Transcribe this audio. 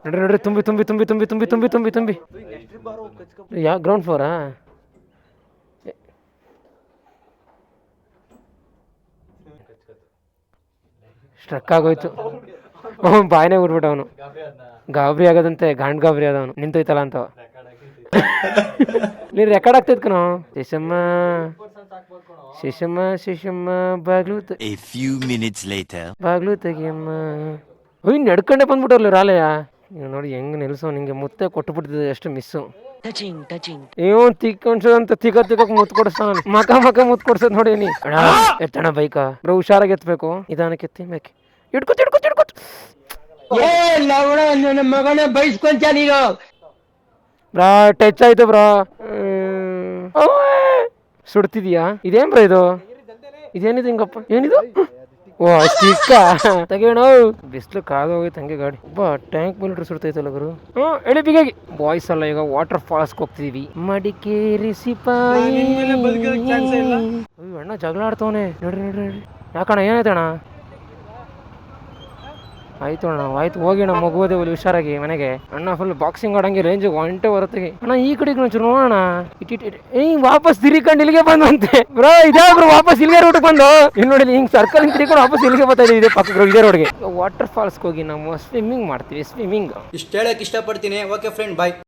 ನೋಡ್ರಿ ನೋಡ್ರಿ ತುಂಬಿ ತುಂಬಿ ತುಂಬಿ ತುಂಬಿ ತುಂಬಿ ತುಂಬಿ ತುಂಬಿ ತುಂಬಿ ಯಾವ ಗ್ರೌಂಡ್ ಫ್ಲೋರಾ? ಸ್ಟ್ರಕ್ ಆಗೋಯ್ತು. ಬಾಯ್ನೇ ಬಿಟ್ಬಿಟ್ಟ ಅವನು. ಗಾಬರಿ ಆಗೋದಂತೆ, ಗಾಂಡ್ ಗಾಬರಿ ಆದವನು ನಿಂತೋಯ್ತಲ್ಲ ಅಂತವ. ನೀನು ರೆಕಾರ್ಡ್ ಆಗ್ತೈತ್ ಕಣೋ. ಶಿಶಮ್ಮ ಶಿಶಮ್ಮ ಶಿಶಮ್ಮ ಬಾಗ್ಲು ಬಾಗ್ಲು ತೆಗಿಯಮ್ಮ. ಅಯ್ಯ ನಡ್ಕೊಂಡೆ ಬಂದ್ಬಿಟ್ಟಲ್ಲ ರಾಲಯ. ನೋಡಿ ಹೆಂಗ್ ನಿಲ್ಸೋ, ನಿಂಗೆ ಮುತ್ತೆ ಕೊಟ್ಟುಬಿಡ್ತಿದ್ದೆ ಎಷ್ಟು ಮಿಸ್ಸು. ಇವನ್ ತಿಕ್ಕೊಂಡ್ಸಂತ ತಿಕ್ಕಕ್ ಮುತ್ ಕೊಡಿಸ್ತಾನ. ಮಕ ಮುತ್ ಕೊಡ್ಸದ್ ನೋಡಿ. ನೀ ಎತ್ತಣ ಬೈಕ ಬ್ರೋ, ಹುಷಾರಾಗಿ ಎತ್ಬೇಕು. ನಿಧಾನಕ್ಕೆ ಎತ್ತಿ ಬೇಕೆ. ಇಡ್ಕೊತ್ ಇಡ್ಕೊತ್ ಇಡ್ಕೊತ್. ಮಗನೇ ಬೈಸ್ಕೊಂತ ನೀನು. ಬ್ರಾ ಟಚ್ ಆಯ್ತು ಬ್ರಾ. ಸುಡ್ತಿದ್ಯಾ? ಇದೇನ್ ಬ್ರಾ ಇದು? ಇದೇನಿದು ಹಿಂಗಪ್ಪ? ಏನಿದು? ಓ ಚಿಕ್ಕ ತೆಗೋಣ. ಬಿಸ್ಲು ಕಾದು ಹೋಗಿತ್ತು ಹಂಗೆ ಗಾಡಿ. ಟ್ಯಾಂಕ್ ಮಿಲಿಟ್ರಿ ಸುಡ್ತೈತಲ್ಲ ಗುರು. ಎಳಿ ಬಿಗಾಗಿ ಬಾಯ್ಸ್ ಅಲ್ಲ, ಈಗ ವಾಟರ್ ಫಾಲ್ಸ್ ಹೋಗ್ತಿದೀವಿ. ಮಡಿಕೇರಿ ಸಿಪಾಯಿ. ಅಣ್ಣ ಜಗಳ ಆಡ್ತವನೆ. ನೋಡ್ರಿ ನೋಡ್ರಿ ನೋಡ್ರಿ. ಯಾಕಣ್ಣ ಏನಾಯ್ತಣ್ಣ? ಆಯ್ತು ಅಣ್ಣ ಆಯ್ತು, ಹೋಗಿ ಅಣ್ಣ ಮಗುವುದೇ ಹುಷಾರಾಗಿ ಮನೆಗೆ. ಅಣ್ಣ ಫುಲ್ ಬಾಕ್ಸಿಂಗ್ ಆಡಂಗೆ ರೇಂಜ್ ಒಂಟೆ ಹೊರತಿಗೆ. ಅಣ್ಣ ಈ ಕಡೆಗೆ ನೋಡೋಣ. ವಾಪಸ್ ತಿರಿಕೊಂಡು ಇಲ್ಲಿಗೆ ಬಂದಂತೆ ಬ್ರೋ. ಇದೇ ಬ್ರೋ ವಾಪಸ್ ಇಲ್ಲಿಗೆ ರೋಡ್ಗೆ ಬಂದು ಇಲ್ಲಿ ನೋಡಿ, ಹಿಂಗ್ ಸರ್ಕಲ್ ಹಿಂಗ್ ತಿರ್ಕೊಂಡು ವಾಪಸ್ ಇಲ್ಲಿಗೆ ಬರ್ತಾ ಇದೆ ಪಕ್ಕ ಇದೇ ರೋಡ್ಗೆ. ವಾಟರ್ ಫಾಲ್ಸ್ಗೆ ಹೋಗಿ ನಾವು ಸ್ವಿಮ್ಮಿಂಗ್ ಮಾಡ್ತೀವಿ. ಸ್ವಿಮ್ಮಿಂಗ್ ಇಷ್ಟ ಹೇಳಕ್ ಇಷ್ಟಪಡ್ತೀನಿ. ಓಕೆ ಫ್ರೆಂಡ್, ಬಾಯ್.